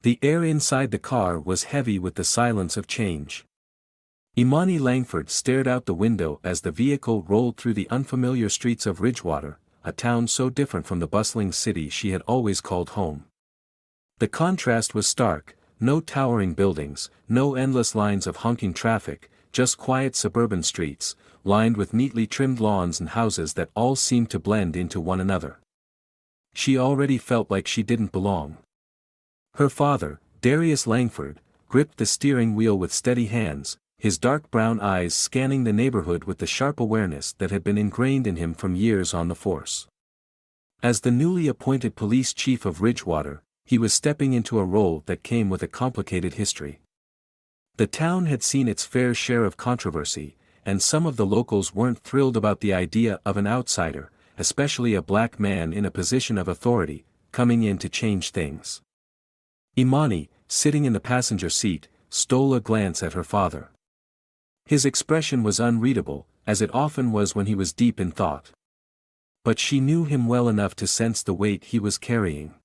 The air inside the car was heavy with the silence of change. Imani Langford stared out the window as the vehicle rolled through the unfamiliar streets of Ridgewater, a town so different from the bustling city she had always called home. The contrast was stark, no towering buildings, no endless lines of honking traffic, just quiet suburban streets, lined with neatly trimmed lawns and houses that all seemed to blend into one another. She already felt like she didn't belong. Her father, Darius Langford, gripped the steering wheel with steady hands, his dark brown eyes scanning the neighborhood with the sharp awareness that had been ingrained in him from years on the force. As the newly appointed police chief of Ridgewater, he was stepping into a role that came with a complicated history. The town had seen its fair share of controversy, and some of the locals weren't thrilled about the idea of an outsider, especially a black man in a position of authority, coming in to change things. Imani, sitting in the passenger seat, stole a glance at her father. His expression was unreadable, as it often was when he was deep in thought. But she knew him well enough to sense the weight he was carrying.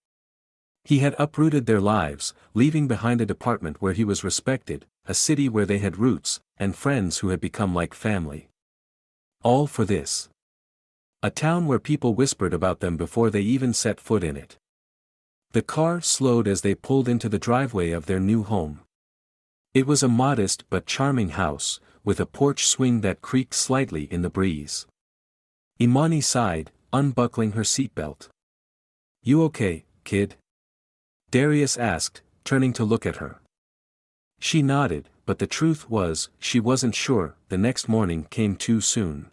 He had uprooted their lives, leaving behind a department where he was respected, a city where they had roots, and friends who had become like family. All for this. A town where people whispered about them before they even set foot in it. The car slowed as they pulled into the driveway of their new home. It was a modest but charming house, with a porch swing that creaked slightly in the breeze. Imani sighed, unbuckling her seatbelt. "You okay, kid?" Darius asked, turning to look at her. She nodded, but the truth was, she wasn't sure. The next morning came too soon.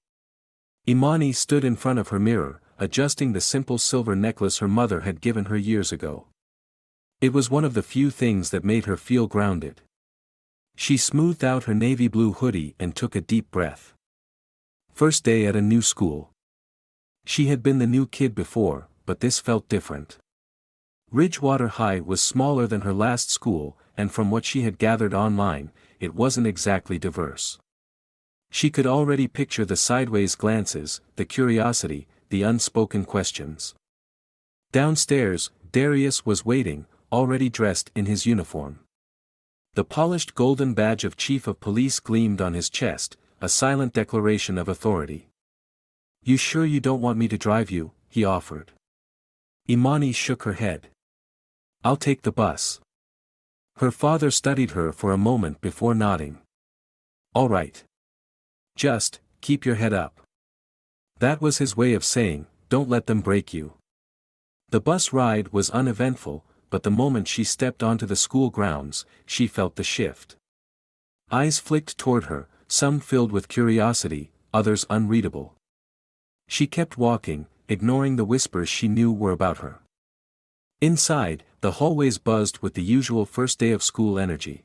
Imani stood in front of her mirror, adjusting the simple silver necklace her mother had given her years ago. It was one of the few things that made her feel grounded. She smoothed out her navy blue hoodie and took a deep breath. First day at a new school. She had been the new kid before, but this felt different. Ridgewater High was smaller than her last school, and from what she had gathered online, it wasn't exactly diverse. She could already picture the sideways glances, the curiosity, the unspoken questions. Downstairs, Darius was waiting, already dressed in his uniform. The polished golden badge of Chief of Police gleamed on his chest, a silent declaration of authority. "You sure you don't want me to drive you?" he offered. Imani shook her head. "I'll take the bus." Her father studied her for a moment before nodding. "All right. Just, keep your head up." That was his way of saying, "Don't let them break you." The bus ride was uneventful, but the moment she stepped onto the school grounds, she felt the shift. Eyes flicked toward her, some filled with curiosity, others unreadable. She kept walking, ignoring the whispers she knew were about her. Inside, the hallways buzzed with the usual first day of school energy.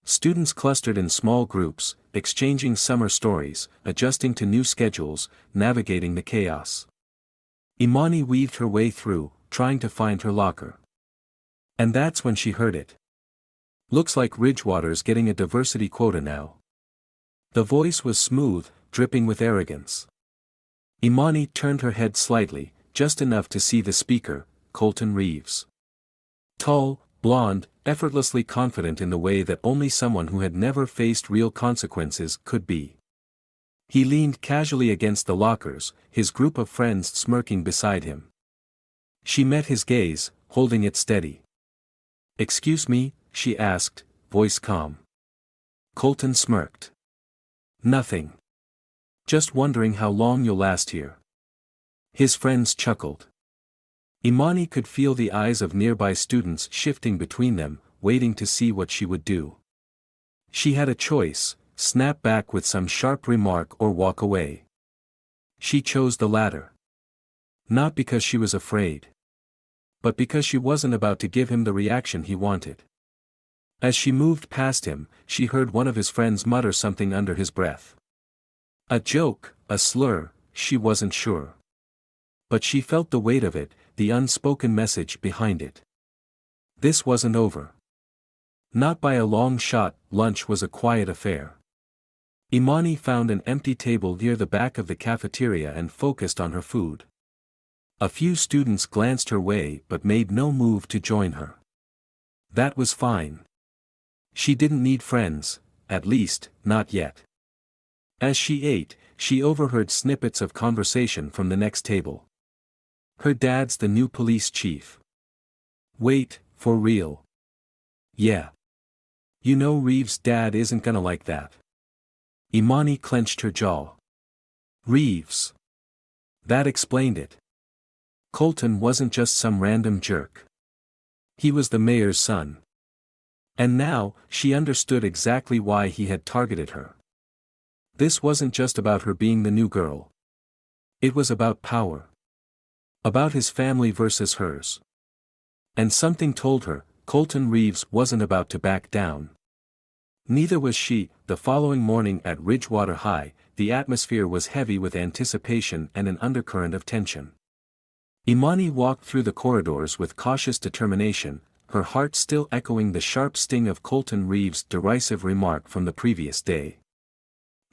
Students clustered in small groups, exchanging summer stories, adjusting to new schedules, navigating the chaos. Imani weaved her way through, trying to find her locker. And that's when she heard it. "Looks like Ridgewater's getting a diversity quota now." The voice was smooth, dripping with arrogance. Imani turned her head slightly, just enough to see the speaker, Colton Reeves. Tall, blonde, effortlessly confident in the way that only someone who had never faced real consequences could be. He leaned casually against the lockers, his group of friends smirking beside him. She met his gaze, holding it steady. "Excuse me?" she asked, voice calm. Colton smirked. "Nothing. Just wondering how long you'll last here." His friends chuckled. Imani could feel the eyes of nearby students shifting between them, waiting to see what she would do. She had a choice: snap back with some sharp remark or walk away. She chose the latter. Not because she was afraid, but because she wasn't about to give him the reaction he wanted. As she moved past him, she heard one of his friends mutter something under his breath. A joke, a slur, she wasn't sure. But she felt the weight of it, the unspoken message behind it. This wasn't over. Not by a long shot. Lunch was a quiet affair. Imani found an empty table near the back of the cafeteria and focused on her food. A few students glanced her way but made no move to join her. That was fine. She didn't need friends, at least, not yet. As she ate, she overheard snippets of conversation from the next table. Her dad's the new police chief. Wait, for real? Yeah. You know Reeves' dad isn't gonna like that. Imani clenched her jaw. Reeves. That explained it. Colton wasn't just some random jerk. He was the mayor's son. And now, she understood exactly why he had targeted her. This wasn't just about her being the new girl. It was about power. About his family versus hers. And something told her, Colton Reeves wasn't about to back down. Neither was she. The following morning at Ridgewater High, the atmosphere was heavy with anticipation and an undercurrent of tension. Imani walked through the corridors with cautious determination, her heart still echoing the sharp sting of Colton Reeves' derisive remark from the previous day.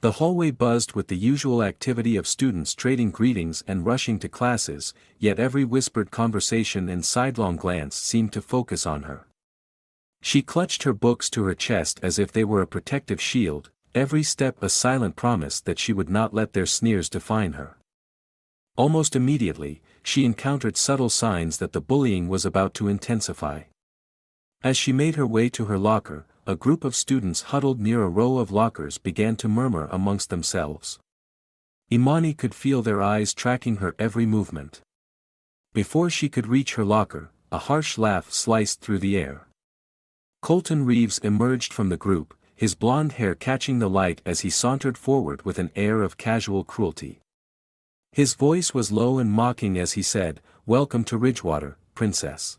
The hallway buzzed with the usual activity of students trading greetings and rushing to classes, yet every whispered conversation and sidelong glance seemed to focus on her. She clutched her books to her chest as if they were a protective shield, every step a silent promise that she would not let their sneers define her. Almost immediately, she encountered subtle signs that the bullying was about to intensify. As she made her way to her locker, a group of students huddled near a row of lockers began to murmur amongst themselves. Imani could feel their eyes tracking her every movement. Before she could reach her locker, a harsh laugh sliced through the air. Colton Reeves emerged from the group, his blonde hair catching the light as he sauntered forward with an air of casual cruelty. His voice was low and mocking as he said, "Welcome to Ridgewater, princess.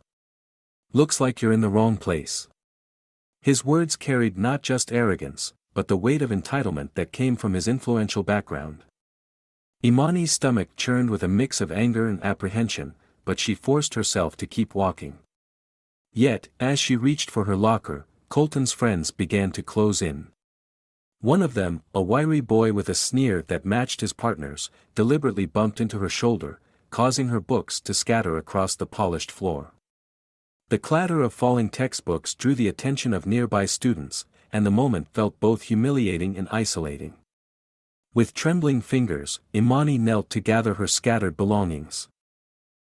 Looks like you're in the wrong place." His words carried not just arrogance, but the weight of entitlement that came from his influential background. Imani's stomach churned with a mix of anger and apprehension, but she forced herself to keep walking. Yet, as she reached for her locker, Colton's friends began to close in. One of them, a wiry boy with a sneer that matched his partner's, deliberately bumped into her shoulder, causing her books to scatter across the polished floor. The clatter of falling textbooks drew the attention of nearby students, and the moment felt both humiliating and isolating. With trembling fingers, Imani knelt to gather her scattered belongings.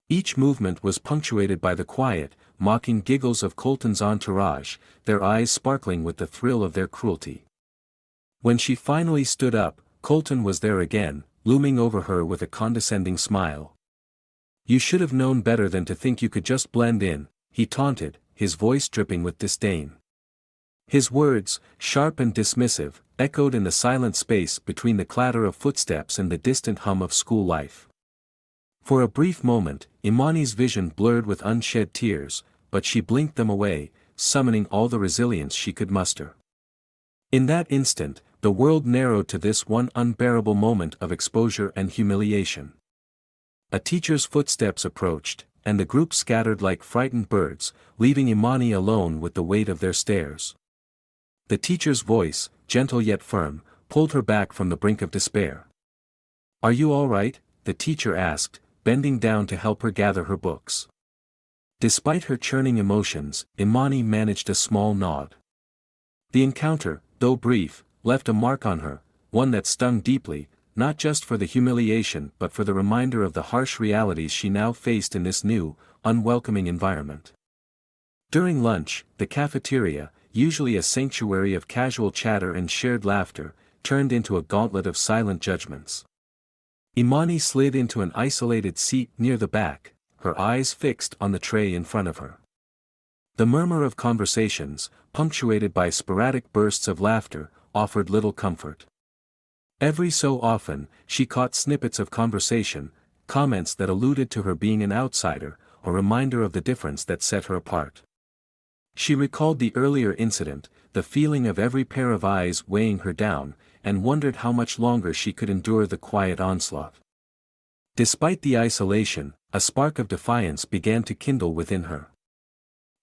Each movement was punctuated by the quiet, mocking giggles of Colton's entourage, their eyes sparkling with the thrill of their cruelty. When she finally stood up, Colton was there again, looming over her with a condescending smile. "You should have known better than to think you could just blend in," he taunted, his voice dripping with disdain. His words, sharp and dismissive, echoed in the silent space between the clatter of footsteps and the distant hum of school life. For a brief moment, Imani's vision blurred with unshed tears, but she blinked them away, summoning all the resilience she could muster. In that instant, the world narrowed to this one unbearable moment of exposure and humiliation. A teacher's footsteps approached, and the group scattered like frightened birds, leaving Imani alone with the weight of their stares. The teacher's voice, gentle yet firm, pulled her back from the brink of despair. "Are you all right?" the teacher asked, bending down to help her gather her books. Despite her churning emotions, Imani managed a small nod. The encounter, though brief, left a mark on her, one that stung deeply, not just for the humiliation but for the reminder of the harsh realities she now faced in this new, unwelcoming environment. During lunch, the cafeteria, usually a sanctuary of casual chatter and shared laughter, turned into a gauntlet of silent judgments. Imani slid into an isolated seat near the back, her eyes fixed on the tray in front of her. The murmur of conversations, punctuated by sporadic bursts of laughter, offered little comfort. Every so often, she caught snippets of conversation, comments that alluded to her being an outsider, a reminder of the difference that set her apart. She recalled the earlier incident, the feeling of every pair of eyes weighing her down, and wondered how much longer she could endure the quiet onslaught. Despite the isolation, a spark of defiance began to kindle within her.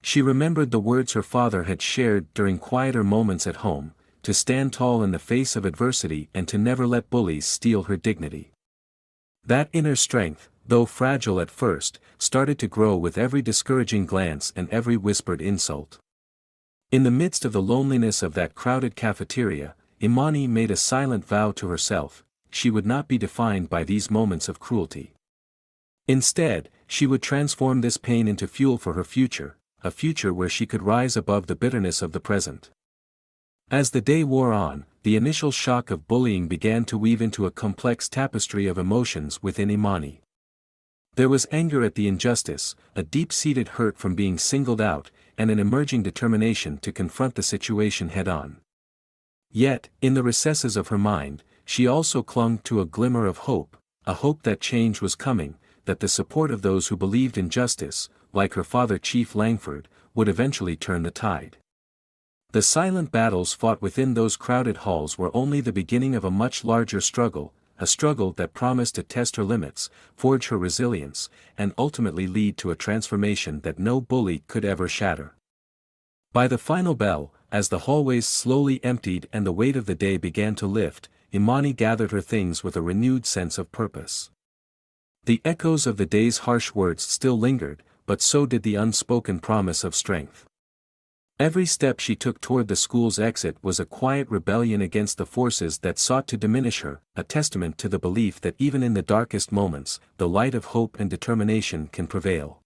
She remembered the words her father had shared during quieter moments at home, to stand tall in the face of adversity and to never let bullies steal her dignity. That inner strength, though fragile at first, started to grow with every discouraging glance and every whispered insult. In the midst of the loneliness of that crowded cafeteria, Imani made a silent vow to herself: she would not be defined by these moments of cruelty. Instead, she would transform this pain into fuel for her future, a future where she could rise above the bitterness of the present. As the day wore on, the initial shock of bullying began to weave into a complex tapestry of emotions within Imani. There was anger at the injustice, a deep-seated hurt from being singled out, and an emerging determination to confront the situation head-on. Yet, in the recesses of her mind, she also clung to a glimmer of hope, a hope that change was coming, that the support of those who believed in justice, like her father Chief Langford, would eventually turn the tide. The silent battles fought within those crowded halls were only the beginning of a much larger struggle, a struggle that promised to test her limits, forge her resilience, and ultimately lead to a transformation that no bully could ever shatter. By the final bell, as the hallways slowly emptied and the weight of the day began to lift, Imani gathered her things with a renewed sense of purpose. The echoes of the day's harsh words still lingered, but so did the unspoken promise of strength. Every step she took toward the school's exit was a quiet rebellion against the forces that sought to diminish her, a testament to the belief that even in the darkest moments, the light of hope and determination can prevail.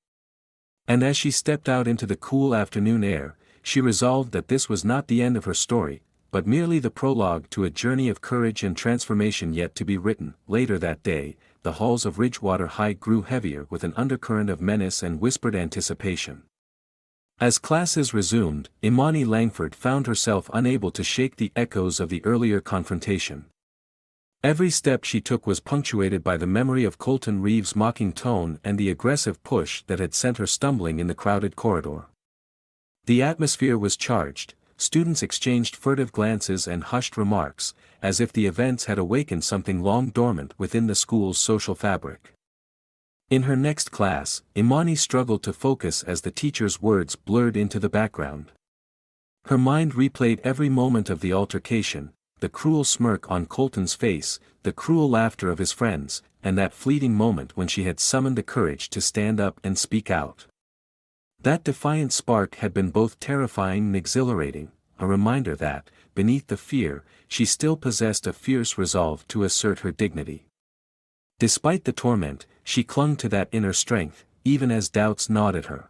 And as she stepped out into the cool afternoon air, she resolved that this was not the end of her story, but merely the prologue to a journey of courage and transformation yet to be written. Later that day, the halls of Ridgewater High grew heavier with an undercurrent of menace and whispered anticipation. As classes resumed, Imani Langford found herself unable to shake the echoes of the earlier confrontation. Every step she took was punctuated by the memory of Colton Reeves' mocking tone and the aggressive push that had sent her stumbling in the crowded corridor. The atmosphere was charged, students exchanged furtive glances and hushed remarks, as if the events had awakened something long dormant within the school's social fabric. In her next class, Imani struggled to focus as the teacher's words blurred into the background. Her mind replayed every moment of the altercation, the cruel smirk on Colton's face, the cruel laughter of his friends, and that fleeting moment when she had summoned the courage to stand up and speak out. That defiant spark had been both terrifying and exhilarating, a reminder that, beneath the fear, she still possessed a fierce resolve to assert her dignity. Despite the torment, she clung to that inner strength, even as doubts gnawed at her.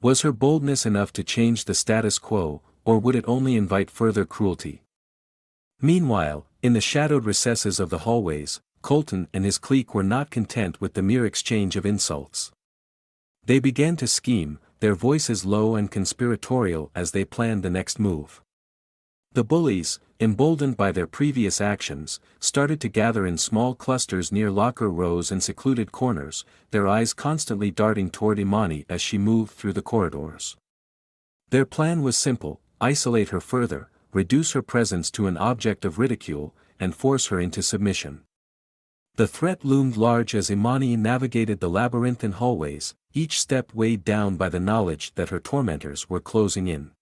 Was her boldness enough to change the status quo, or would it only invite further cruelty? Meanwhile, in the shadowed recesses of the hallways, Colton and his clique were not content with the mere exchange of insults. They began to scheme, their voices low and conspiratorial as they planned the next move. The bullies, emboldened by their previous actions, started to gather in small clusters near locker rows and secluded corners, their eyes constantly darting toward Imani as she moved through the corridors. Their plan was simple: isolate her further, reduce her presence to an object of ridicule, and force her into submission. The threat loomed large as Imani navigated the labyrinthine hallways, each step weighed down by the knowledge that her tormentors were closing in.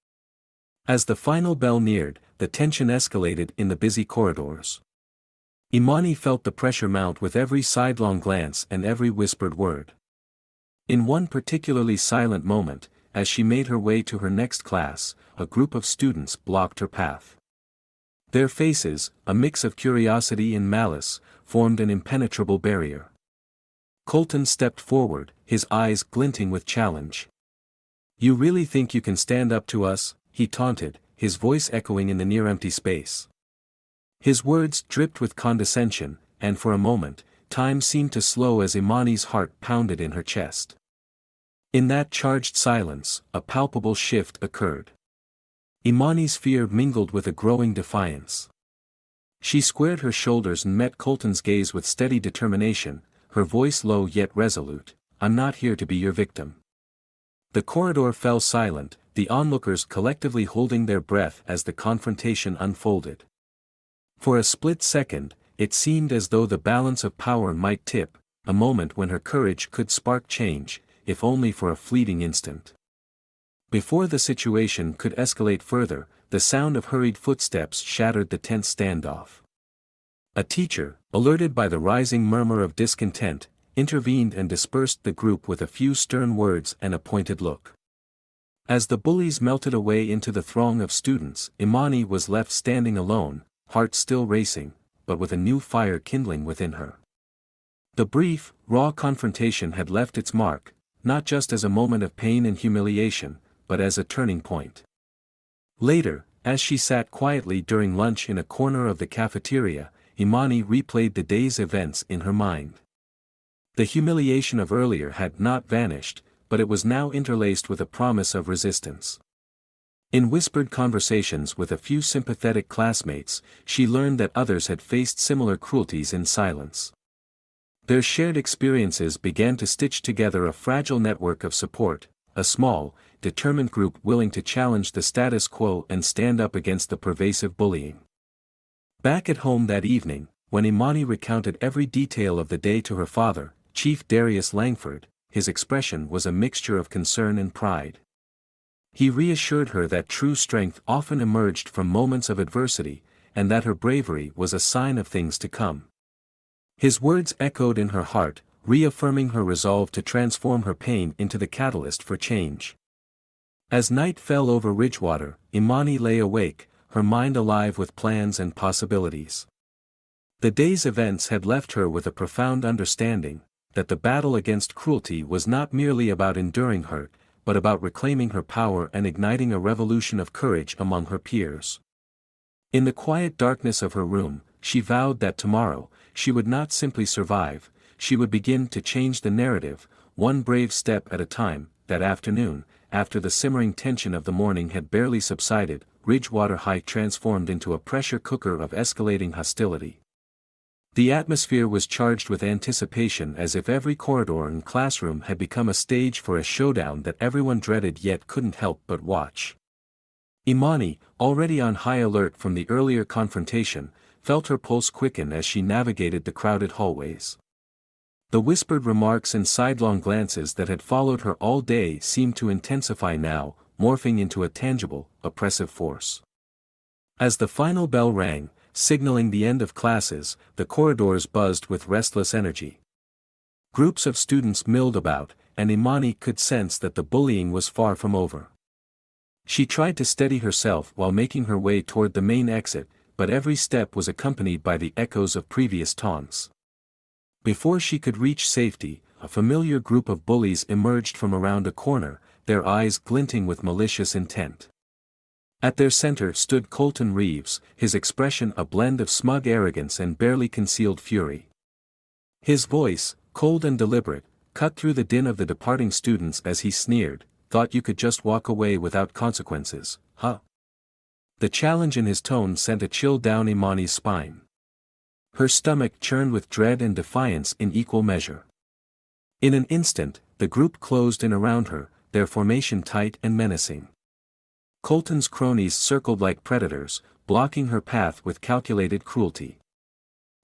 As the final bell neared, the tension escalated in the busy corridors. Imani felt the pressure mount with every sidelong glance and every whispered word. In one particularly silent moment, as she made her way to her next class, a group of students blocked her path. Their faces, a mix of curiosity and malice, formed an impenetrable barrier. Colton stepped forward, his eyes glinting with challenge. "You really think you can stand up to us?" he taunted, his voice echoing in the near-empty space. His words dripped with condescension, and for a moment, time seemed to slow as Imani's heart pounded in her chest. In that charged silence, a palpable shift occurred. Imani's fear mingled with a growing defiance. She squared her shoulders and met Colton's gaze with steady determination, her voice low yet resolute. "I'm not here to be your victim." The corridor fell silent, the onlookers collectively holding their breath as the confrontation unfolded. For a split second, it seemed as though the balance of power might tip, a moment when her courage could spark change, if only for a fleeting instant. Before the situation could escalate further, the sound of hurried footsteps shattered the tense standoff. A teacher, alerted by the rising murmur of discontent, intervened and dispersed the group with a few stern words and a pointed look. As the bullies melted away into the throng of students, Imani was left standing alone, heart still racing, but with a new fire kindling within her. The brief, raw confrontation had left its mark, not just as a moment of pain and humiliation, but as a turning point. Later, as she sat quietly during lunch in a corner of the cafeteria, Imani replayed the day's events in her mind. The humiliation of earlier had not vanished, but it was now interlaced with a promise of resistance. In whispered conversations with a few sympathetic classmates, she learned that others had faced similar cruelties in silence. Their shared experiences began to stitch together a fragile network of support, a small, determined group willing to challenge the status quo and stand up against the pervasive bullying. Back at home that evening, when Imani recounted every detail of the day to her father, Chief Darius Langford, his expression was a mixture of concern and pride. He reassured her that true strength often emerged from moments of adversity, and that her bravery was a sign of things to come. His words echoed in her heart, reaffirming her resolve to transform her pain into the catalyst for change. As night fell over Ridgewater, Imani lay awake, her mind alive with plans and possibilities. The day's events had left her with a profound understanding that the battle against cruelty was not merely about enduring hurt, but about reclaiming her power and igniting a revolution of courage among her peers. In the quiet darkness of her room, she vowed that tomorrow, she would not simply survive, she would begin to change the narrative, one brave step at a time. That afternoon, after the simmering tension of the morning had barely subsided, Ridgewater High transformed into a pressure cooker of escalating hostility. The atmosphere was charged with anticipation, as if every corridor and classroom had become a stage for a showdown that everyone dreaded yet couldn't help but watch. Imani, already on high alert from the earlier confrontation, felt her pulse quicken as she navigated the crowded hallways. The whispered remarks and sidelong glances that had followed her all day seemed to intensify now, morphing into a tangible, oppressive force. As the final bell rang, signaling the end of classes, the corridors buzzed with restless energy. Groups of students milled about, and Imani could sense that the bullying was far from over. She tried to steady herself while making her way toward the main exit, but every step was accompanied by the echoes of previous taunts. Before she could reach safety, a familiar group of bullies emerged from around a corner, their eyes glinting with malicious intent. At their center stood Colton Reeves, his expression a blend of smug arrogance and barely concealed fury. His voice, cold and deliberate, cut through the din of the departing students as he sneered, "Thought you could just walk away without consequences, huh?" The challenge in his tone sent a chill down Imani's spine. Her stomach churned with dread and defiance in equal measure. In an instant, the group closed in around her, their formation tight and menacing. Colton's cronies circled like predators, blocking her path with calculated cruelty.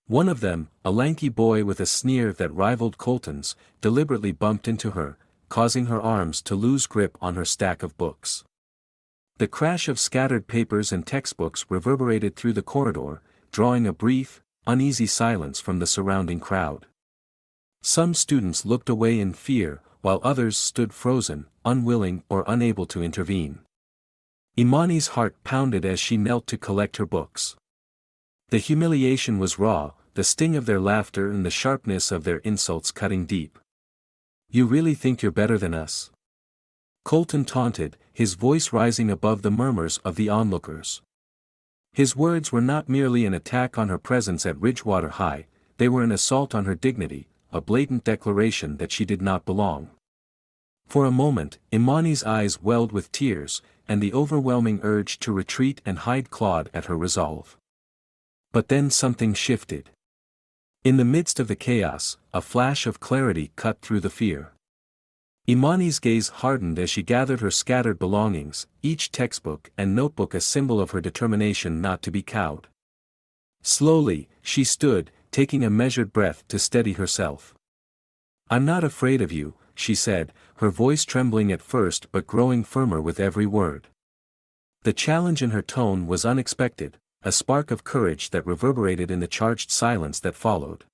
One of them, a lanky boy with a sneer that rivaled Colton's, deliberately bumped into her, causing her arms to lose grip on her stack of books. The crash of scattered papers and textbooks reverberated through the corridor, drawing a brief, uneasy silence from the surrounding crowd. Some students looked away in fear, while others stood frozen, unwilling or unable to intervene. Imani's heart pounded as she knelt to collect her books. The humiliation was raw, the sting of their laughter and the sharpness of their insults cutting deep. "You really think you're better than us?" Colton taunted, his voice rising above the murmurs of the onlookers. His words were not merely an attack on her presence at Ridgewater High, they were an assault on her dignity, a blatant declaration that she did not belong. For a moment, Imani's eyes welled with tears, and the overwhelming urge to retreat and hide clawed at her resolve. But then something shifted. In the midst of the chaos, a flash of clarity cut through the fear. Imani's gaze hardened as she gathered her scattered belongings, each textbook and notebook a symbol of her determination not to be cowed. Slowly, she stood, taking a measured breath to steady herself. "I'm not afraid of you," she said, her voice trembling at first but growing firmer with every word. The challenge in her tone was unexpected, a spark of courage that reverberated in the charged silence that followed.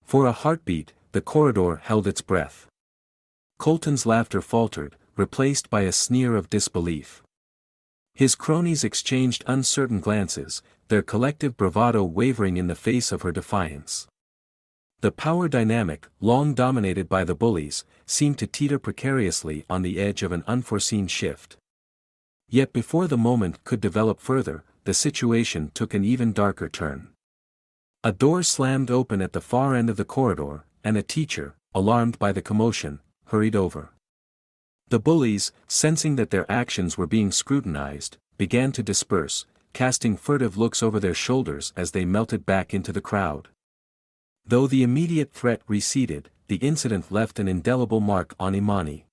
For a heartbeat, the corridor held its breath. Colton's laughter faltered, replaced by a sneer of disbelief. His cronies exchanged uncertain glances, their collective bravado wavering in the face of her defiance. The power dynamic, long dominated by the bullies, seemed to teeter precariously on the edge of an unforeseen shift. Yet before the moment could develop further, the situation took an even darker turn. A door slammed open at the far end of the corridor, and a teacher, alarmed by the commotion, hurried over. The bullies, sensing that their actions were being scrutinized, began to disperse, casting furtive looks over their shoulders as they melted back into the crowd. Though the immediate threat receded, the incident left an indelible mark on Imani.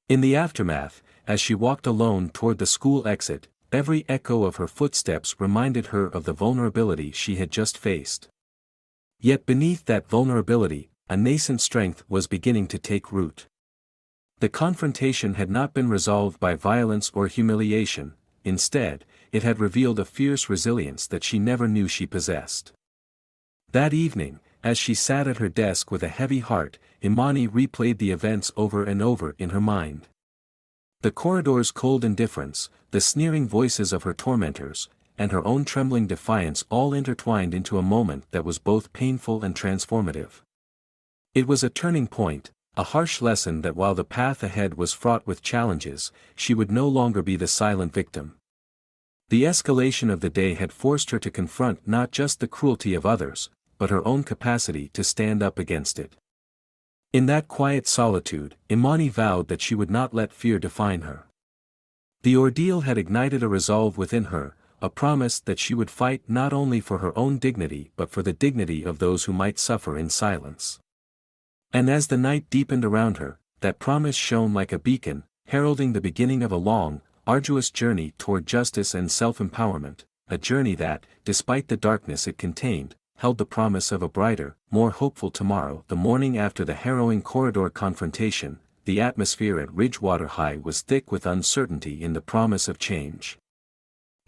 In the aftermath, as she walked alone toward the school exit, every echo of her footsteps reminded her of the vulnerability she had just faced. Yet beneath that vulnerability, a nascent strength was beginning to take root. The confrontation had not been resolved by violence or humiliation, instead, it had revealed a fierce resilience that she never knew she possessed. That evening, as she sat at her desk with a heavy heart, Imani replayed the events over and over in her mind. The corridor's cold indifference, the sneering voices of her tormentors, and her own trembling defiance all intertwined into a moment that was both painful and transformative. It was a turning point, a harsh lesson that while the path ahead was fraught with challenges, she would no longer be the silent victim. The escalation of the day had forced her to confront not just the cruelty of others, but her own capacity to stand up against it. In that quiet solitude, Imani vowed that she would not let fear define her. The ordeal had ignited a resolve within her, a promise that she would fight not only for her own dignity but for the dignity of those who might suffer in silence. And as the night deepened around her, that promise shone like a beacon, heralding the beginning of a long, arduous journey toward justice and self-empowerment, a journey that, despite the darkness it contained, held the promise of a brighter, more hopeful tomorrow. The morning after the harrowing corridor confrontation, the atmosphere at Ridgewater High was thick with uncertainty in the promise of change.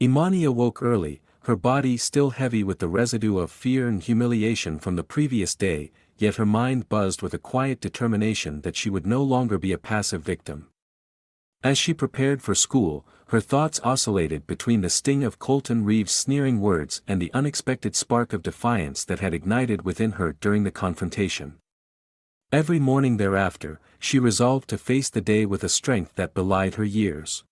Imani awoke early, her body still heavy with the residue of fear and humiliation from the previous day, yet her mind buzzed with a quiet determination that she would no longer be a passive victim. As she prepared for school, her thoughts oscillated between the sting of Colton Reeves' sneering words and the unexpected spark of defiance that had ignited within her during the confrontation. Every morning thereafter, she resolved to face the day with a strength that belied her years.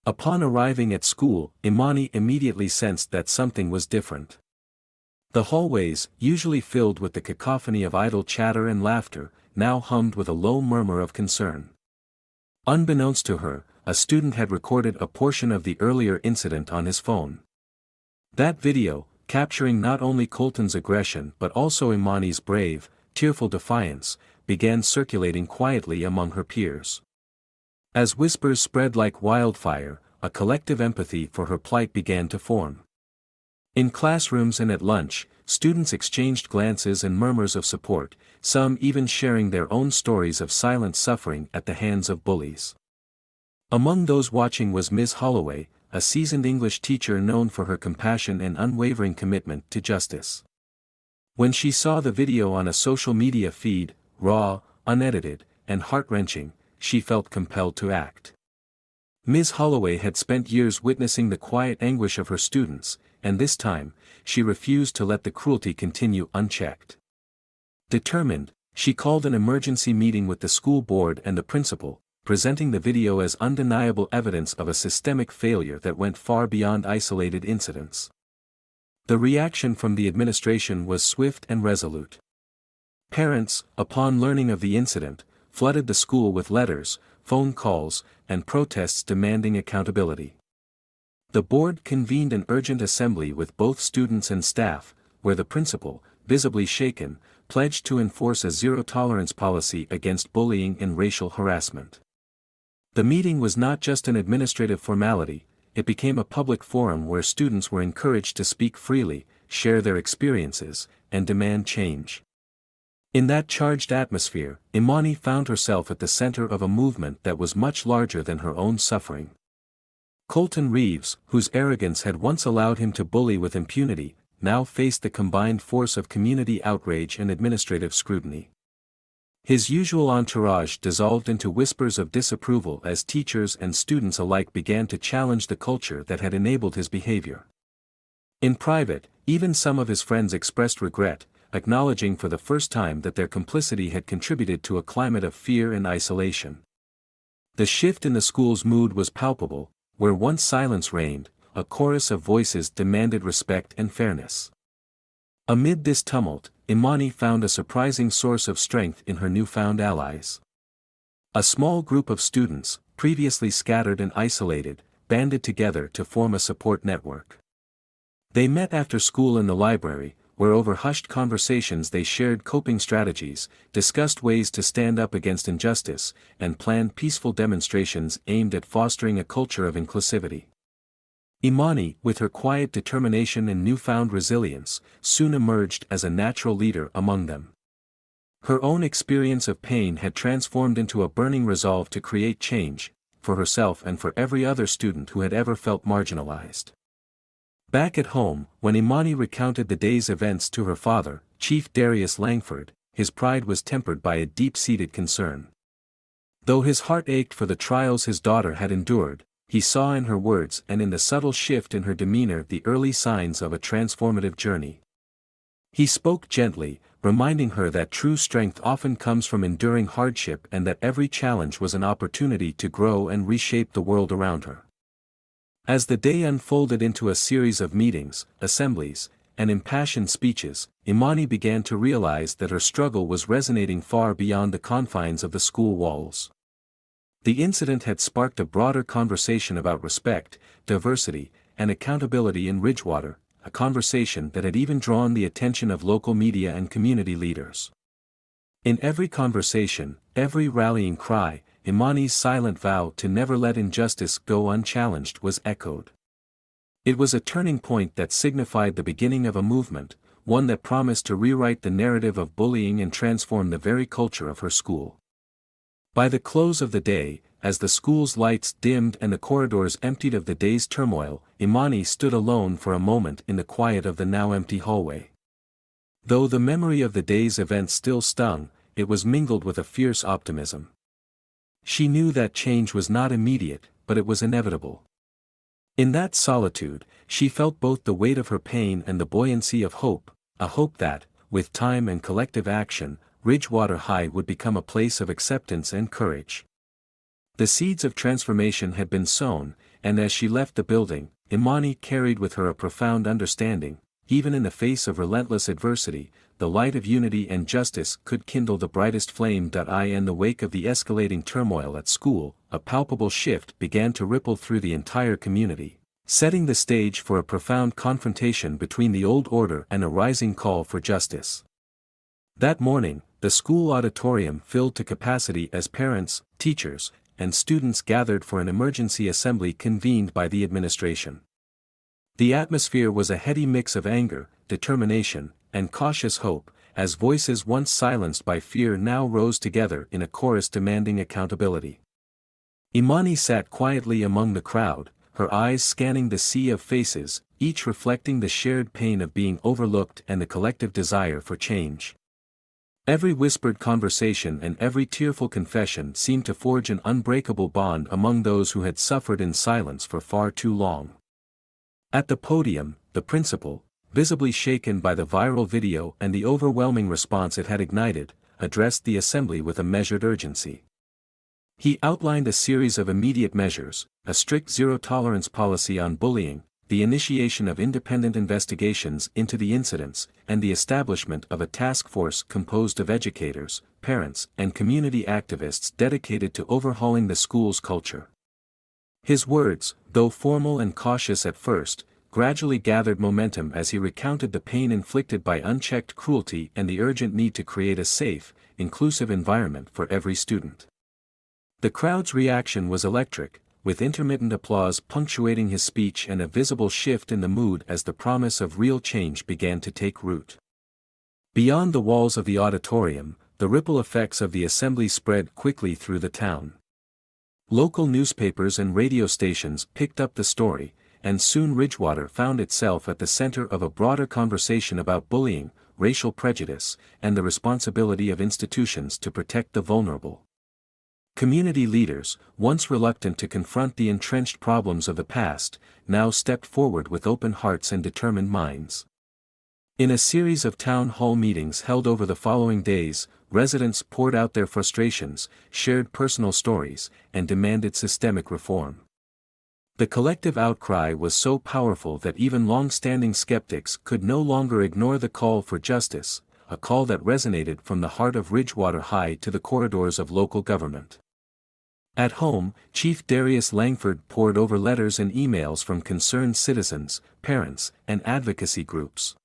Upon arriving at school, Imani immediately sensed that something was different. The hallways, usually filled with the cacophony of idle chatter and laughter, now hummed with a low murmur of concern. Unbeknownst to her, a student had recorded a portion of the earlier incident on his phone. That video, capturing not only Colton's aggression but also Imani's brave, tearful defiance, began circulating quietly among her peers. As whispers spread like wildfire, a collective empathy for her plight began to form. In classrooms and at lunch, students exchanged glances and murmurs of support, some even sharing their own stories of silent suffering at the hands of bullies. Among those watching was Ms. Holloway, a seasoned English teacher known for her compassion and unwavering commitment to justice. When she saw the video on a social media feed, raw, unedited, and heart-wrenching, she felt compelled to act. Ms. Holloway had spent years witnessing the quiet anguish of her students, and this time, she refused to let the cruelty continue unchecked. Determined, she called an emergency meeting with the school board and the principal, presenting the video as undeniable evidence of a systemic failure that went far beyond isolated incidents. The reaction from the administration was swift and resolute. Parents, upon learning of the incident, flooded the school with letters, phone calls, and protests demanding accountability. The board convened an urgent assembly with both students and staff, where the principal, visibly shaken, pledged to enforce a zero-tolerance policy against bullying and racial harassment. The meeting was not just an administrative formality, it became a public forum where students were encouraged to speak freely, share their experiences, and demand change. In that charged atmosphere, Imani found herself at the center of a movement that was much larger than her own suffering. Colton Reeves, whose arrogance had once allowed him to bully with impunity, now faced the combined force of community outrage and administrative scrutiny. His usual entourage dissolved into whispers of disapproval as teachers and students alike began to challenge the culture that had enabled his behavior. In private, even some of his friends expressed regret, acknowledging for the first time that their complicity had contributed to a climate of fear and isolation. The shift in the school's mood was palpable. Where once silence reigned, a chorus of voices demanded respect and fairness. Amid this tumult, Imani found a surprising source of strength in her newfound allies. A small group of students, previously scattered and isolated, banded together to form a support network. They met after school in the library, where over hushed conversations they shared coping strategies, discussed ways to stand up against injustice, and planned peaceful demonstrations aimed at fostering a culture of inclusivity. Imani, with her quiet determination and newfound resilience, soon emerged as a natural leader among them. Her own experience of pain had transformed into a burning resolve to create change, for herself and for every other student who had ever felt marginalized. Back at home, when Imani recounted the day's events to her father, Chief Darius Langford, his pride was tempered by a deep-seated concern. Though his heart ached for the trials his daughter had endured, he saw in her words and in the subtle shift in her demeanor the early signs of a transformative journey. He spoke gently, reminding her that true strength often comes from enduring hardship and that every challenge was an opportunity to grow and reshape the world around her. As the day unfolded into a series of meetings, assemblies, and impassioned speeches, Imani began to realize that her struggle was resonating far beyond the confines of the school walls. The incident had sparked a broader conversation about respect, diversity, and accountability in Ridgewater, a conversation that had even drawn the attention of local media and community leaders. In every conversation, every rallying cry, Imani's silent vow to never let injustice go unchallenged was echoed. It was a turning point that signified the beginning of a movement, one that promised to rewrite the narrative of bullying and transform the very culture of her school. By the close of the day, as the school's lights dimmed and the corridors emptied of the day's turmoil, Imani stood alone for a moment in the quiet of the now empty hallway. Though the memory of the day's events still stung, it was mingled with a fierce optimism. She knew that change was not immediate, but it was inevitable. In that solitude, she felt both the weight of her pain and the buoyancy of hope, a hope that, with time and collective action, Ridgewater High would become a place of acceptance and courage. The seeds of transformation had been sown, and as she left the building, Imani carried with her a profound understanding. Even in the face of relentless adversity, the light of unity and justice could kindle the brightest flame. In the wake of the escalating turmoil at school, a palpable shift began to ripple through the entire community, setting the stage for a profound confrontation between the old order and a rising call for justice. That morning, the school auditorium filled to capacity as parents, teachers, and students gathered for an emergency assembly convened by the administration. The atmosphere was a heady mix of anger, determination, and cautious hope, as voices once silenced by fear now rose together in a chorus demanding accountability. Imani sat quietly among the crowd, her eyes scanning the sea of faces, each reflecting the shared pain of being overlooked and the collective desire for change. Every whispered conversation and every tearful confession seemed to forge an unbreakable bond among those who had suffered in silence for far too long. At the podium, the principal, visibly shaken by the viral video and the overwhelming response it had ignited, addressed the assembly with a measured urgency. He outlined a series of immediate measures: a strict zero-tolerance policy on bullying, the initiation of independent investigations into the incidents, and the establishment of a task force composed of educators, parents, and community activists dedicated to overhauling the school's culture. His words, though formal and cautious at first, gradually gathered momentum as he recounted the pain inflicted by unchecked cruelty and the urgent need to create a safe, inclusive environment for every student. The crowd's reaction was electric, with intermittent applause punctuating his speech and a visible shift in the mood as the promise of real change began to take root. Beyond the walls of the auditorium, the ripple effects of the assembly spread quickly through the town. Local newspapers and radio stations picked up the story, and soon Ridgewater found itself at the center of a broader conversation about bullying, racial prejudice, and the responsibility of institutions to protect the vulnerable. Community leaders, once reluctant to confront the entrenched problems of the past, now stepped forward with open hearts and determined minds. In a series of town hall meetings held over the following days, residents poured out their frustrations, shared personal stories, and demanded systemic reform. The collective outcry was so powerful that even long-standing skeptics could no longer ignore the call for justice, a call that resonated from the heart of Ridgewater High to the corridors of local government. At home, Chief Darius Langford pored over letters and emails from concerned citizens, parents, and advocacy groups.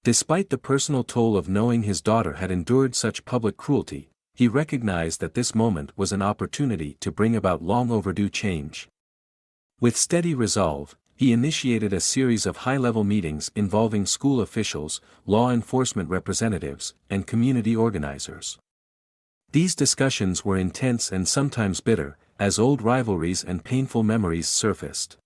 Despite the personal toll of knowing his daughter had endured such public cruelty, he recognized that this moment was an opportunity to bring about long-overdue change. With steady resolve, he initiated a series of high-level meetings involving school officials, law enforcement representatives, and community organizers. These discussions were intense and sometimes bitter, as old rivalries and painful memories surfaced.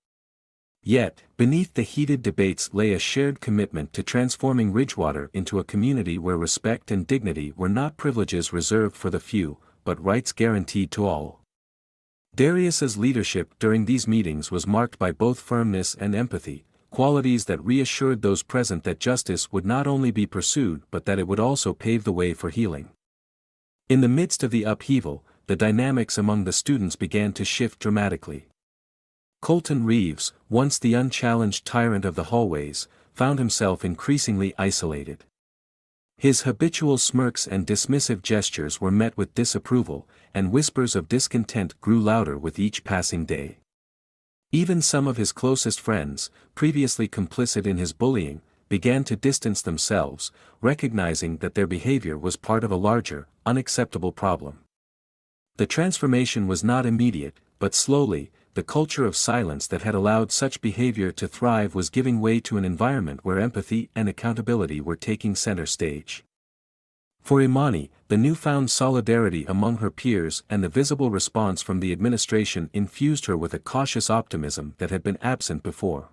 Yet, beneath the heated debates lay a shared commitment to transforming Ridgewater into a community where respect and dignity were not privileges reserved for the few, but rights guaranteed to all. Darius's leadership during these meetings was marked by both firmness and empathy, qualities that reassured those present that justice would not only be pursued but that it would also pave the way for healing. In the midst of the upheaval, the dynamics among the students began to shift dramatically. Colton Reeves, once the unchallenged tyrant of the hallways, found himself increasingly isolated. His habitual smirks and dismissive gestures were met with disapproval, and whispers of discontent grew louder with each passing day. Even some of his closest friends, previously complicit in his bullying, began to distance themselves, recognizing that their behavior was part of a larger, unacceptable problem. The transformation was not immediate, but slowly, the culture of silence that had allowed such behavior to thrive was giving way to an environment where empathy and accountability were taking center stage. For Imani, the newfound solidarity among her peers and the visible response from the administration infused her with a cautious optimism that had been absent before.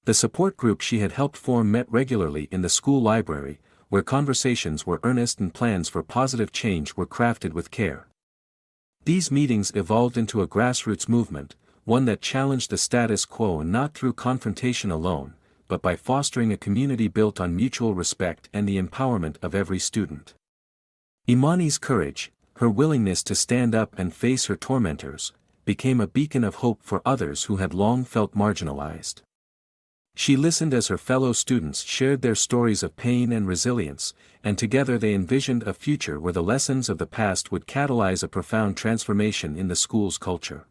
The support group she had helped form met regularly in the school library, where conversations were earnest and plans for positive change were crafted with care. These meetings evolved into a grassroots movement, one that challenged the status quo not through confrontation alone, but by fostering a community built on mutual respect and the empowerment of every student. Imani's courage, her willingness to stand up and face her tormentors, became a beacon of hope for others who had long felt marginalized. She listened as her fellow students shared their stories of pain and resilience, and together they envisioned a future where the lessons of the past would catalyze a profound transformation in the school's culture.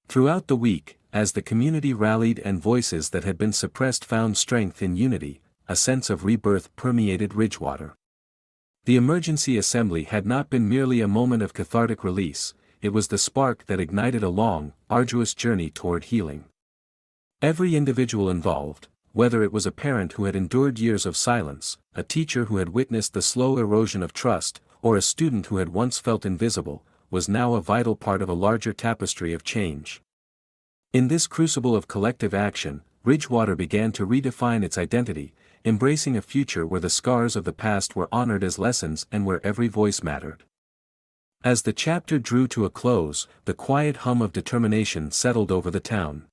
Throughout the week, as the community rallied and voices that had been suppressed found strength in unity, a sense of rebirth permeated Ridgewater. The emergency assembly had not been merely a moment of cathartic release, it was the spark that ignited a long, arduous journey toward healing. Every individual involved, whether it was a parent who had endured years of silence, a teacher who had witnessed the slow erosion of trust, or a student who had once felt invisible, was now a vital part of a larger tapestry of change. In this crucible of collective action, Ridgewater began to redefine its identity, embracing a future where the scars of the past were honored as lessons and where every voice mattered. As the chapter drew to a close, the quiet hum of determination settled over the town.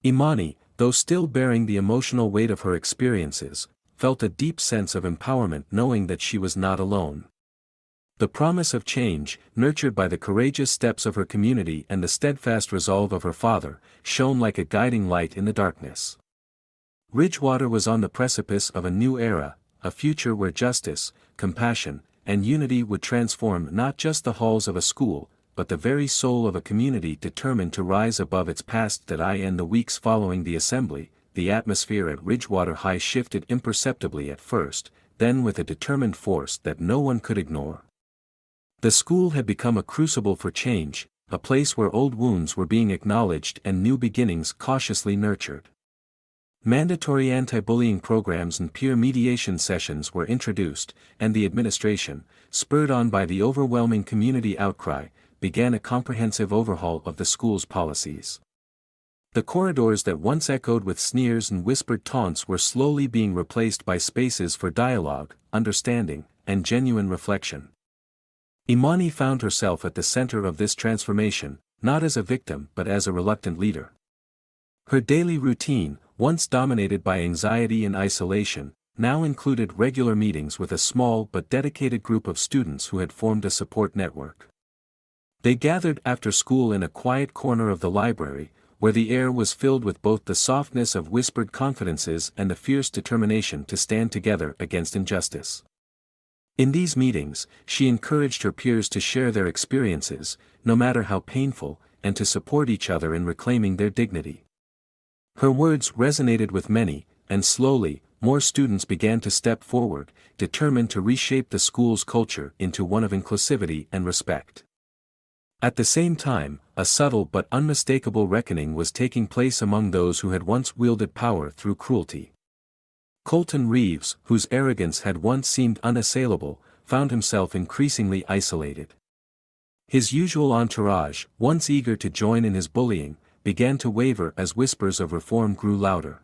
Imani, though still bearing the emotional weight of her experiences, felt a deep sense of empowerment knowing that she was not alone. The promise of change, nurtured by the courageous steps of her community and the steadfast resolve of her father, shone like a guiding light in the darkness. Ridgewater was on the precipice of a new era, a future where justice, compassion, and unity would transform not just the halls of a school, but the very soul of a community determined to rise above its past. In the weeks following the assembly, the atmosphere at Ridgewater High shifted imperceptibly at first, then with a determined force that no one could ignore. The school had become a crucible for change, a place where old wounds were being acknowledged and new beginnings cautiously nurtured. Mandatory anti-bullying programs and peer mediation sessions were introduced, and the administration, spurred on by the overwhelming community outcry, began a comprehensive overhaul of the school's policies. The corridors that once echoed with sneers and whispered taunts were slowly being replaced by spaces for dialogue, understanding, and genuine reflection. Imani found herself at the center of this transformation, not as a victim but as a reluctant leader. Her daily routine, once dominated by anxiety and isolation, now included regular meetings with a small but dedicated group of students who had formed a support network. They gathered after school in a quiet corner of the library, where the air was filled with both the softness of whispered confidences and the fierce determination to stand together against injustice. In these meetings, she encouraged her peers to share their experiences, no matter how painful, and to support each other in reclaiming their dignity. Her words resonated with many, and slowly, more students began to step forward, determined to reshape the school's culture into one of inclusivity and respect. At the same time, a subtle but unmistakable reckoning was taking place among those who had once wielded power through cruelty. Colton Reeves, whose arrogance had once seemed unassailable, found himself increasingly isolated. His usual entourage, once eager to join in his bullying, began to waver as whispers of reform grew louder.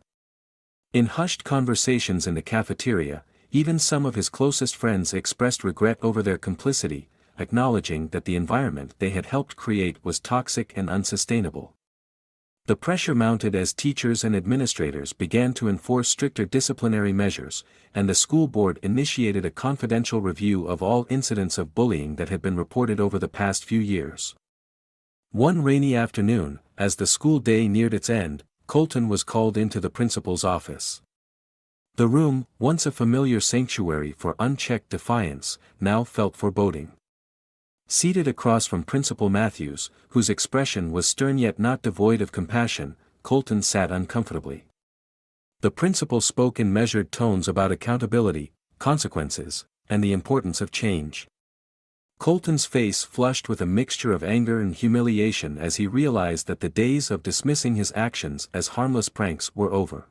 In hushed conversations in the cafeteria, even some of his closest friends expressed regret over their complicity, acknowledging that the environment they had helped create was toxic and unsustainable. The pressure mounted as teachers and administrators began to enforce stricter disciplinary measures, and the school board initiated a confidential review of all incidents of bullying that had been reported over the past few years. One rainy afternoon, as the school day neared its end, Colton was called into the principal's office. The room, once a familiar sanctuary for unchecked defiance, now felt foreboding. Seated across from Principal Matthews, whose expression was stern yet not devoid of compassion, Colton sat uncomfortably. The principal spoke in measured tones about accountability, consequences, and the importance of change. Colton's face flushed with a mixture of anger and humiliation as he realized that the days of dismissing his actions as harmless pranks were over.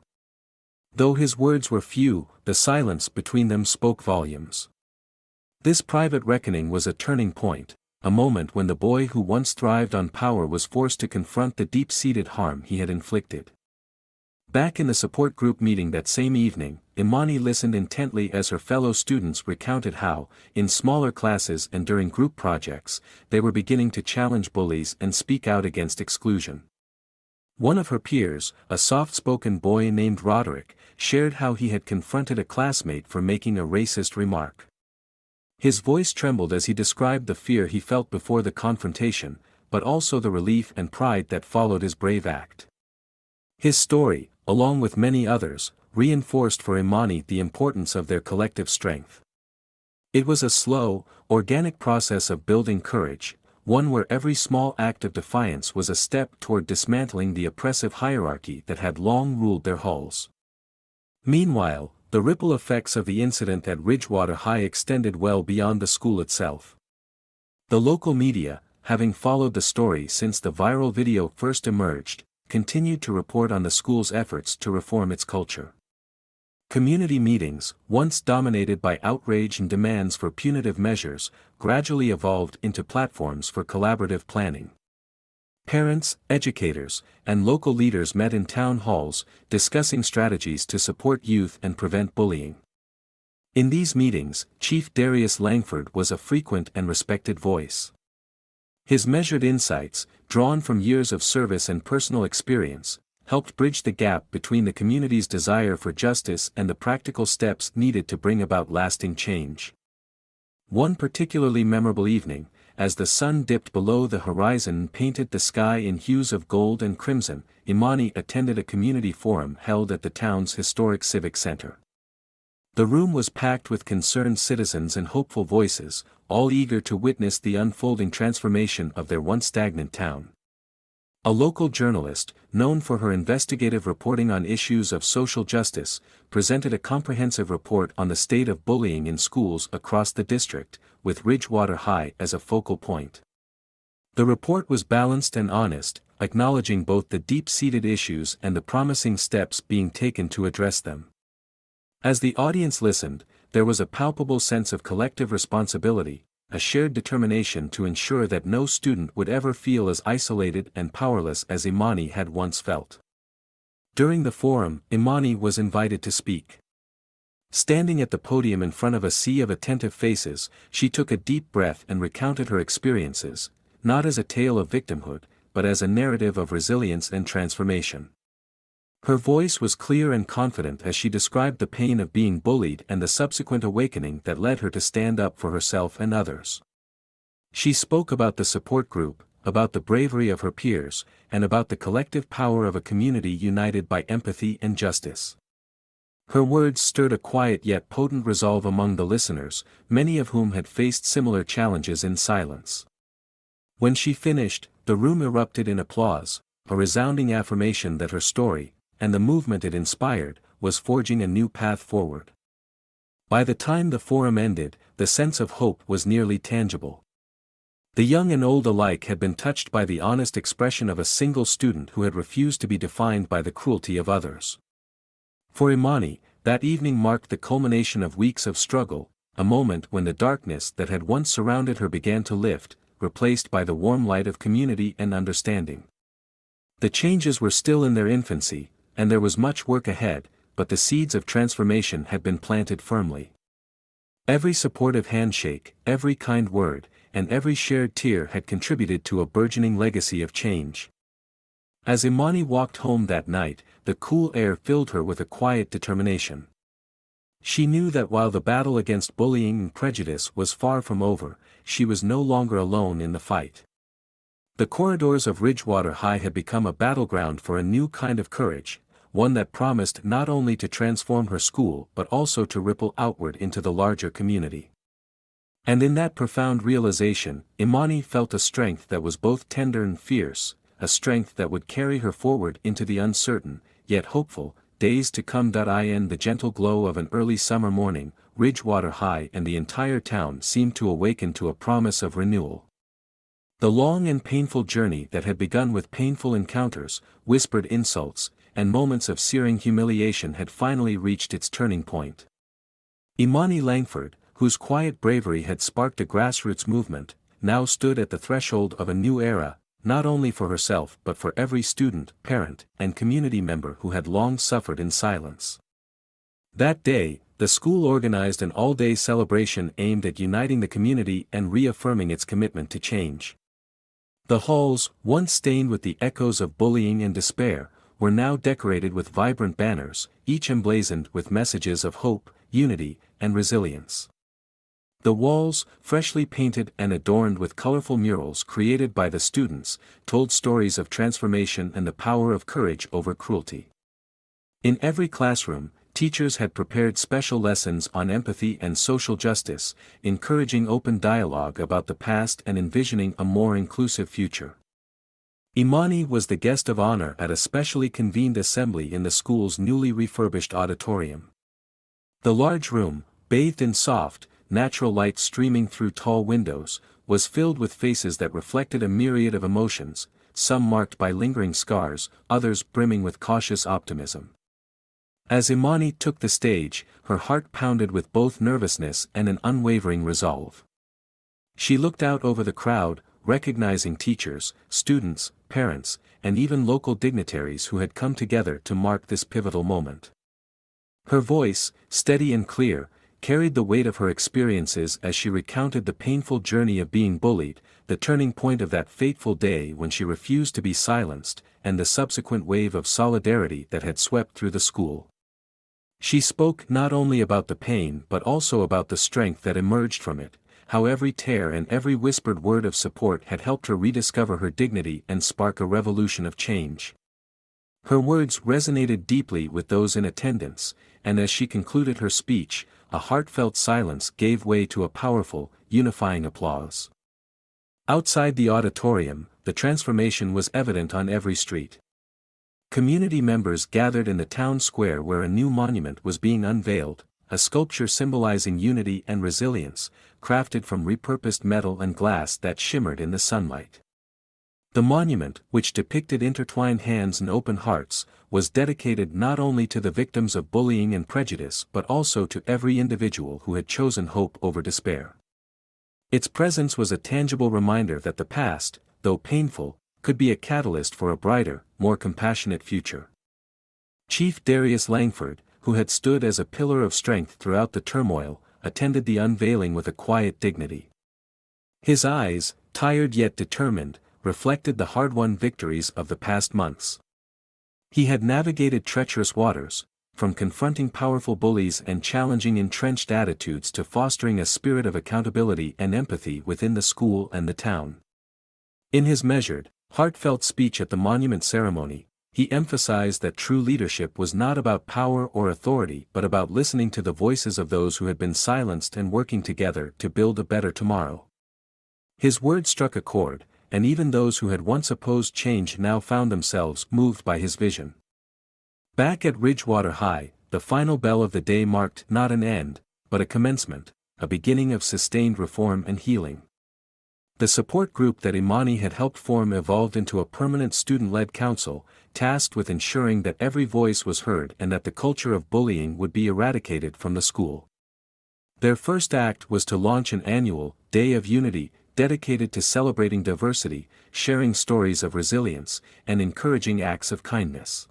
Though his words were few, the silence between them spoke volumes. This private reckoning was a turning point, a moment when the boy who once thrived on power was forced to confront the deep-seated harm he had inflicted. Back in the support group meeting that same evening, Imani listened intently as her fellow students recounted how, in smaller classes and during group projects, they were beginning to challenge bullies and speak out against exclusion. One of her peers, a soft-spoken boy named Roderick, shared how he had confronted a classmate for making a racist remark. His voice trembled as he described the fear he felt before the confrontation, but also the relief and pride that followed his brave act. His story, along with many others, reinforced for Imani the importance of their collective strength. It was a slow, organic process of building courage, one where every small act of defiance was a step toward dismantling the oppressive hierarchy that had long ruled their halls. Meanwhile, the ripple effects of the incident at Ridgewater High extended well beyond the school itself. The local media, having followed the story since the viral video first emerged, continued to report on the school's efforts to reform its culture. Community meetings, once dominated by outrage and demands for punitive measures, gradually evolved into platforms for collaborative planning. Parents, educators, and local leaders met in town halls, discussing strategies to support youth and prevent bullying. In these meetings, Chief Darius Langford was a frequent and respected voice. His measured insights, drawn from years of service and personal experience, helped bridge the gap between the community's desire for justice and the practical steps needed to bring about lasting change. One particularly memorable evening, as the sun dipped below the horizon and painted the sky in hues of gold and crimson, Imani attended a community forum held at the town's historic civic center. The room was packed with concerned citizens and hopeful voices, all eager to witness the unfolding transformation of their once stagnant town. A local journalist, known for her investigative reporting on issues of social justice, presented a comprehensive report on the state of bullying in schools across the district, with Ridgewater High as a focal point. The report was balanced and honest, acknowledging both the deep-seated issues and the promising steps being taken to address them. As the audience listened, there was a palpable sense of collective responsibility, a shared determination to ensure that no student would ever feel as isolated and powerless as Imani had once felt. During the forum, Imani was invited to speak. Standing at the podium in front of a sea of attentive faces, she took a deep breath and recounted her experiences, not as a tale of victimhood, but as a narrative of resilience and transformation. Her voice was clear and confident as she described the pain of being bullied and the subsequent awakening that led her to stand up for herself and others. She spoke about the support group, about the bravery of her peers, and about the collective power of a community united by empathy and justice. Her words stirred a quiet yet potent resolve among the listeners, many of whom had faced similar challenges in silence. When she finished, the room erupted in applause, a resounding affirmation that her story, and the movement it inspired, was forging a new path forward. By the time the forum ended, the sense of hope was nearly tangible. The young and old alike had been touched by the honest expression of a single student who had refused to be defined by the cruelty of others. For Imani, that evening marked the culmination of weeks of struggle, a moment when the darkness that had once surrounded her began to lift, replaced by the warm light of community and understanding. The changes were still in their infancy, and there was much work ahead, but the seeds of transformation had been planted firmly. Every supportive handshake, every kind word, and every shared tear had contributed to a burgeoning legacy of change. As Imani walked home that night, the cool air filled her with a quiet determination. She knew that while the battle against bullying and prejudice was far from over, she was no longer alone in the fight. The corridors of Ridgewater High had become a battleground for a new kind of courage, one that promised not only to transform her school but also to ripple outward into the larger community. And in that profound realization, Imani felt a strength that was both tender and fierce, a strength that would carry her forward into the uncertain, yet hopeful, days to come. In the gentle glow of an early summer morning, Ridgewater High and the entire town seemed to awaken to a promise of renewal. The long and painful journey that had begun with painful encounters, whispered insults, and moments of searing humiliation had finally reached its turning point. Imani Langford, whose quiet bravery had sparked a grassroots movement, now stood at the threshold of a new era, not only for herself but for every student, parent, and community member who had long suffered in silence. That day, the school organized an all-day celebration aimed at uniting the community and reaffirming its commitment to change. The halls, once stained with the echoes of bullying and despair, were now decorated with vibrant banners, each emblazoned with messages of hope, unity, and resilience. The walls, freshly painted and adorned with colorful murals created by the students, told stories of transformation and the power of courage over cruelty. In every classroom, teachers had prepared special lessons on empathy and social justice, encouraging open dialogue about the past and envisioning a more inclusive future. Imani was the guest of honor at a specially convened assembly in the school's newly refurbished auditorium. The large room, bathed in soft, natural light streaming through tall windows, was filled with faces that reflected a myriad of emotions, some marked by lingering scars, others brimming with cautious optimism. As Imani took the stage, her heart pounded with both nervousness and an unwavering resolve. She looked out over the crowd, recognizing teachers, students, parents, and even local dignitaries who had come together to mark this pivotal moment. Her voice, steady and clear, carried the weight of her experiences as she recounted the painful journey of being bullied, the turning point of that fateful day when she refused to be silenced, and the subsequent wave of solidarity that had swept through the school. She spoke not only about the pain but also about the strength that emerged from it, how every tear and every whispered word of support had helped her rediscover her dignity and spark a revolution of change. Her words resonated deeply with those in attendance, and as she concluded her speech, a heartfelt silence gave way to a powerful, unifying applause. Outside the auditorium, the transformation was evident on every street. Community members gathered in the town square where a new monument was being unveiled, a sculpture symbolizing unity and resilience, crafted from repurposed metal and glass that shimmered in the sunlight. The monument, which depicted intertwined hands and open hearts, was dedicated not only to the victims of bullying and prejudice but also to every individual who had chosen hope over despair. Its presence was a tangible reminder that the past, though painful, could be a catalyst for a brighter, more compassionate future. Chief Darius Langford, who had stood as a pillar of strength throughout the turmoil, attended the unveiling with a quiet dignity. His eyes, tired yet determined, reflected the hard-won victories of the past months. He had navigated treacherous waters, from confronting powerful bullies and challenging entrenched attitudes to fostering a spirit of accountability and empathy within the school and the town. In his measured, heartfelt speech at the monument ceremony, he emphasized that true leadership was not about power or authority but about listening to the voices of those who had been silenced and working together to build a better tomorrow. His words struck a chord, and even those who had once opposed change now found themselves moved by his vision. Back at Ridgewater High, the final bell of the day marked not an end, but a commencement, a beginning of sustained reform and healing. The support group that Imani had helped form evolved into a permanent student-led council, tasked with ensuring that every voice was heard and that the culture of bullying would be eradicated from the school. Their first act was to launch an annual Day of Unity, dedicated to celebrating diversity, sharing stories of resilience, and encouraging acts of kindness.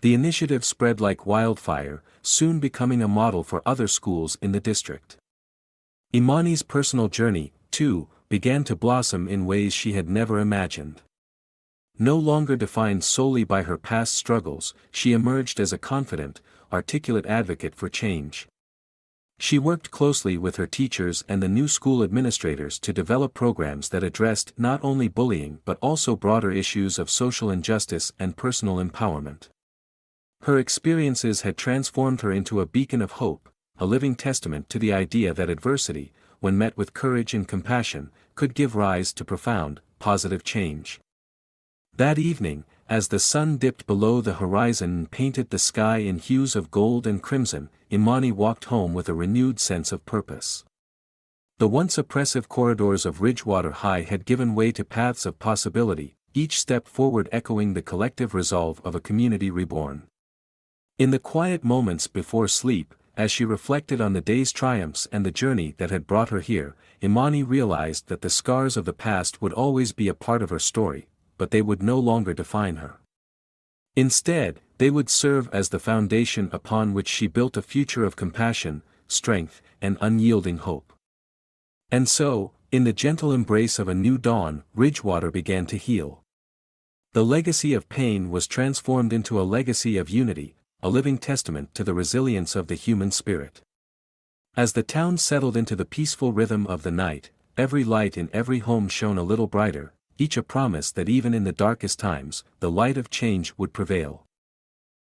The initiative spread like wildfire, soon becoming a model for other schools in the district. Imani's personal journey, too, began to blossom in ways she had never imagined. No longer defined solely by her past struggles, she emerged as a confident, articulate advocate for change. She worked closely with her teachers and the new school administrators to develop programs that addressed not only bullying but also broader issues of social injustice and personal empowerment. Her experiences had transformed her into a beacon of hope, a living testament to the idea that adversity, when met with courage and compassion, could give rise to profound, positive change. That evening, as the sun dipped below the horizon and painted the sky in hues of gold and crimson, Imani walked home with a renewed sense of purpose. The once oppressive corridors of Ridgewater High had given way to paths of possibility, each step forward echoing the collective resolve of a community reborn. In the quiet moments before sleep, as she reflected on the day's triumphs and the journey that had brought her here, Imani realized that the scars of the past would always be a part of her story, but they would no longer define her. Instead, they would serve as the foundation upon which she built a future of compassion, strength, and unyielding hope. And so, in the gentle embrace of a new dawn, Ridgewater began to heal. The legacy of pain was transformed into a legacy of unity, a living testament to the resilience of the human spirit. As the town settled into the peaceful rhythm of the night, every light in every home shone a little brighter, each a promise that even in the darkest times, the light of change would prevail.